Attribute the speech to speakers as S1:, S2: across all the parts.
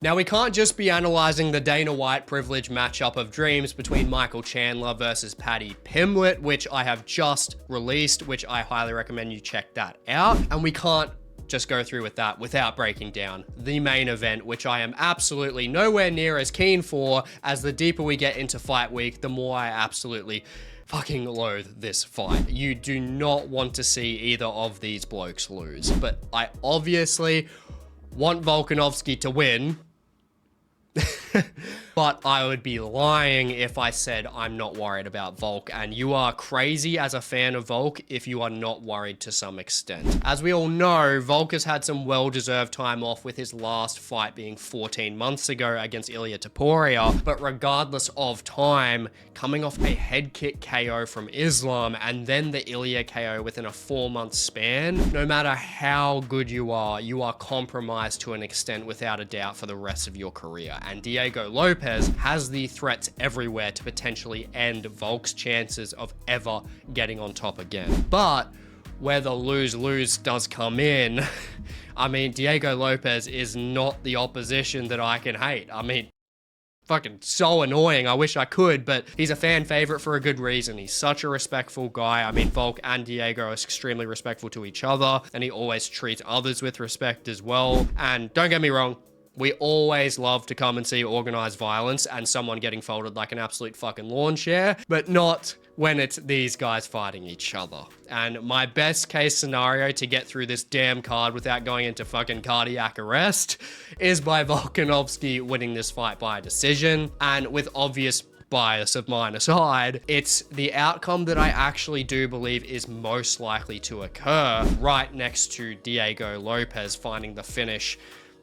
S1: Now, we can't just be analysing the Dana White privilege matchup of dreams between Michael Chandler versus Paddy Pimblett, which I have just released, which I highly recommend you check that out. And we can't just go through with that without breaking down the main event, which I am absolutely nowhere near as keen for, as the deeper we get into fight week, the more I absolutely fucking loathe this fight. You do not want to see either of these blokes lose, but I obviously want Volkanovski to win. But I would be lying if I said I'm not worried about Volk, and you are crazy as a fan of Volk if you are not worried to some extent. As we all know, Volk has had some well-deserved time off, with his last fight being 14 months ago against Ilia Topuria, but regardless of time, coming off a head kick KO from Islam and then the Ilia KO within a 4-month span, no matter how good you are compromised to an extent without a doubt for the rest of your career. And Diego Lopes has the threats everywhere to potentially end Volk's chances of ever getting on top again. But where the lose-lose does come in, I mean, Diego Lopes is not the opposition that I can hate. I mean, fucking so annoying. I wish I could, but he's a fan favorite for a good reason. He's such a respectful guy. I mean, Volk and Diego are extremely respectful to each other, and he always treats others with respect as well. And don't get me wrong, we always love to come and see organized violence and someone getting folded like an absolute fucking lawn chair, but not when it's these guys fighting each other. And my best case scenario to get through this damn card without going into fucking cardiac arrest is by Volkanovski winning this fight by a decision. And with obvious bias of mine aside, it's the outcome that I actually do believe is most likely to occur, right next to Diego Lopes finding the finish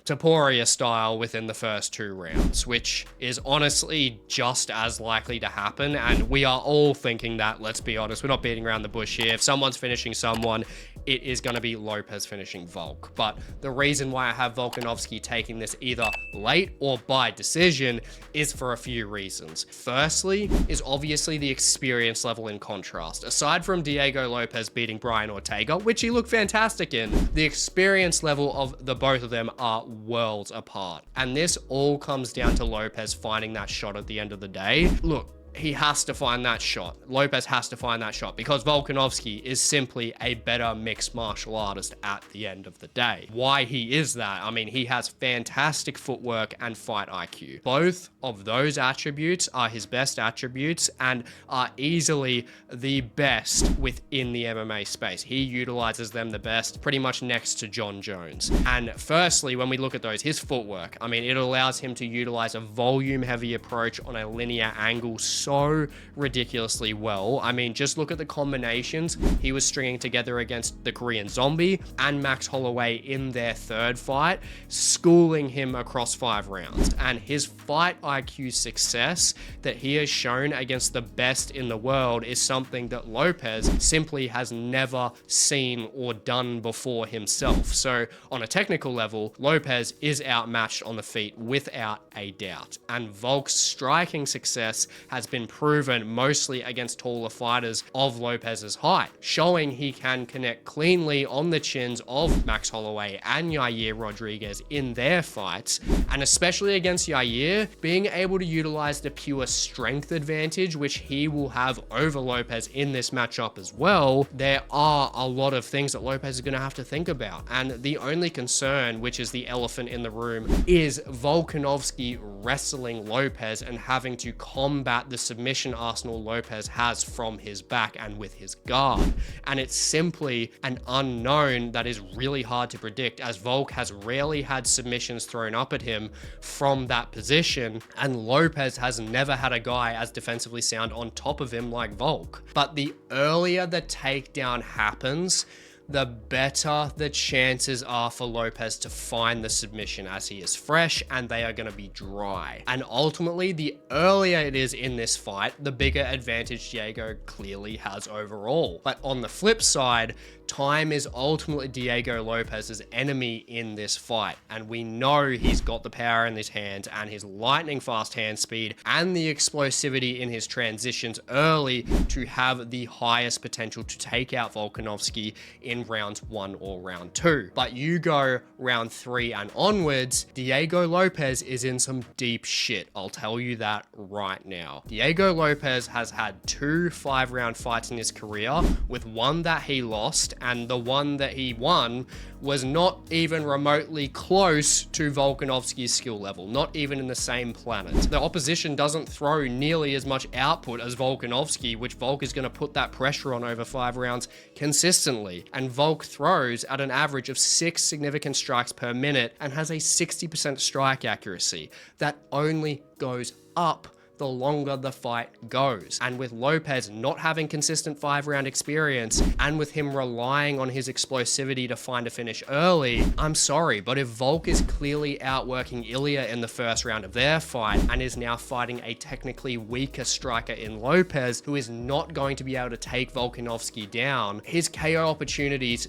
S1: Topuria style within the first 2 rounds, which is honestly just as likely to happen. And we are all thinking that, let's be honest, we're not beating around the bush here. If someone's finishing someone, it is going to be Lopes finishing Volk. But the reason why I have Volkanovski taking this either late or by decision is for a few reasons. Firstly is obviously the experience level in contrast. Aside from Diego Lopes beating Brian Ortega, which he looked fantastic in, the experience level of the both of them are worlds apart. And this all comes down to Lopes finding that shot at the end of the day. Look, he has to find that shot. Lopes has to find that shot because Volkanovski is simply a better mixed martial artist at the end of the day. Why he is that? I mean, he has fantastic footwork and fight IQ. Both of those attributes are his best attributes and are easily the best within the MMA space. He utilizes them the best, pretty much next to John Jones. And firstly, when we look at those, his footwork, I mean, it allows him to utilize a volume-heavy approach on a linear angle so ridiculously well. I mean, just look at the combinations he was stringing together against the Korean Zombie and Max Holloway in their 3rd fight, schooling him across 5 rounds. And his fight IQ success that he has shown against the best in the world is something that Lopes simply has never seen or done before himself. So on a technical level, Lopes is outmatched on the feet without a doubt. And Volk's striking success has been proven mostly against taller fighters of Lopes's height, showing he can connect cleanly on the chins of Max Holloway and Yair Rodriguez in their fights, and especially against Yair, being able to utilize the pure strength advantage which he will have over Lopes in this matchup as well. There are a lot of things that Lopes is going to have to think about, and the only concern, which is the elephant in the room, is Volkanovski wrestling Lopes and having to combat the submission arsenal Lopes has from his back and with his guard. And it's simply an unknown that is really hard to predict, as Volk has rarely had submissions thrown up at him from that position, and Lopes has never had a guy as defensively sound on top of him like Volk. But the earlier the takedown happens, the better the chances are for Lopes to find the submission, as he is fresh and they are going to be dry. And ultimately, the earlier it is in this fight, the bigger advantage Diego clearly has overall. But on the flip side, time is ultimately Diego Lopes's enemy in this fight, and we know he's got the power in his hands and his lightning fast hand speed and the explosivity in his transitions early to have the highest potential to take out Volkanovski in in rounds 1 or round 2. But you go round 3 and onwards, Diego Lopes is in some deep shit. I'll tell you that right now. Diego Lopes has had 2 5-round fights in his career, with one that he lost, and the one that he won was not even remotely close to Volkanovski's skill level, not even in the same planet. The opposition doesn't throw nearly as much output as Volkanovski, which Volk is going to put that pressure on over 5 rounds consistently. And Volk throws at an average of 6 significant strikes per minute and has a 60% strike accuracy. That only goes up the longer the fight goes. And with Lopes not having consistent 5-round experience, and with him relying on his explosivity to find a finish early, I'm sorry, but if Volk is clearly outworking Ilia in the first round of their fight, and is now fighting a technically weaker striker in Lopes, who is not going to be able to take Volkanovski down, his KO opportunities,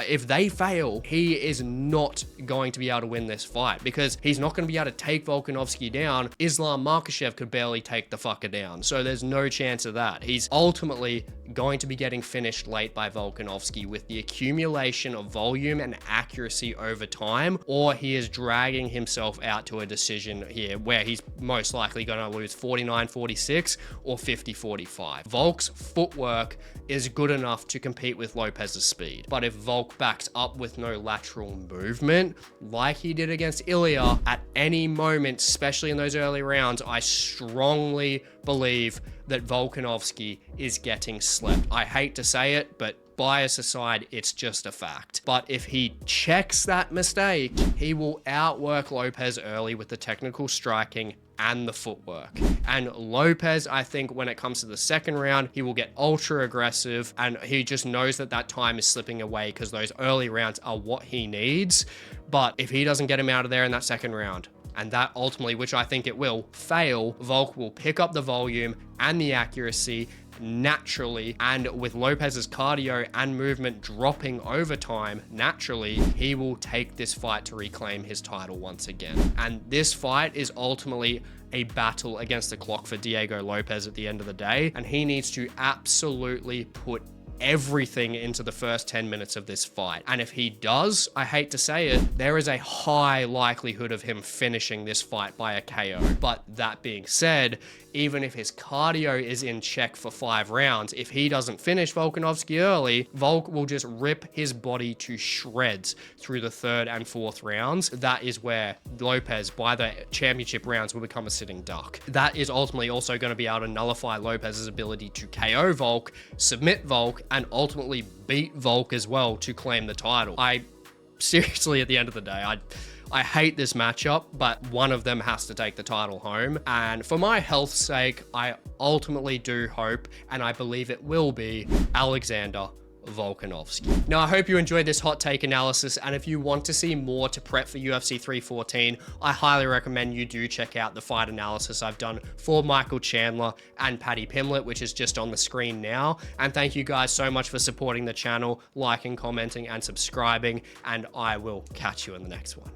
S1: if they fail, he is not going to be able to win this fight, because he's not going to be able to take Volkanovski down. Islam Makhachev could barely take the fucker down, so there's no chance of that. He's ultimately going to be getting finished late by Volkanovski with the accumulation of volume and accuracy over time, or he is dragging himself out to a decision here where he's most likely going to lose 49-46 or 50-45. Volk's footwork is good enough to compete with Lopes's speed, but if Volk backs up with no lateral movement, like he did against Ilia, at any moment, especially in those early rounds, I strongly believe that Volkanovski is getting slept. I hate to say it, but bias aside, it's just a fact. But if he checks that mistake, he will outwork Lopes early with the technical striking and the footwork. And Lopes, I think when it comes to the second round, he will get ultra aggressive, and he just knows that that time is slipping away because those early rounds are what he needs. But if he doesn't get him out of there in that second round, and that ultimately, which I think it will, fail, Volk will pick up the volume and the accuracy naturally, and with Lopes's cardio and movement dropping over time naturally, he will take this fight to reclaim his title once again. And this fight is ultimately a battle against the clock for Diego Lopes at the end of the day, and he needs to absolutely put everything into the first 10 minutes of this fight. And if he does, I hate to say it, there is a high likelihood of him finishing this fight by a KO. But that being said, even if his cardio is in check for 5 rounds, if he doesn't finish Volkanovski early, Volk will just rip his body to shreds through the 3rd and 4th rounds. That is where Lopes, by the championship rounds, will become a sitting duck. That is ultimately also going to be able to nullify Lopes's ability to KO Volk, submit Volk, and ultimately beat Volk as well to claim the title. Seriously, at the end of the day, I hate this matchup, but one of them has to take the title home. And for my health's sake, I ultimately do hope, and I believe it will be, Alexander Volkanovski. Now, I hope you enjoyed this hot take analysis, and if you want to see more to prep for UFC 314, I highly recommend you do check out the fight analysis I've done for Michael Chandler and Paddy Pimblett, which is just on the screen now. And thank you guys so much for supporting the channel, liking, commenting, and subscribing, and I will catch you in the next one.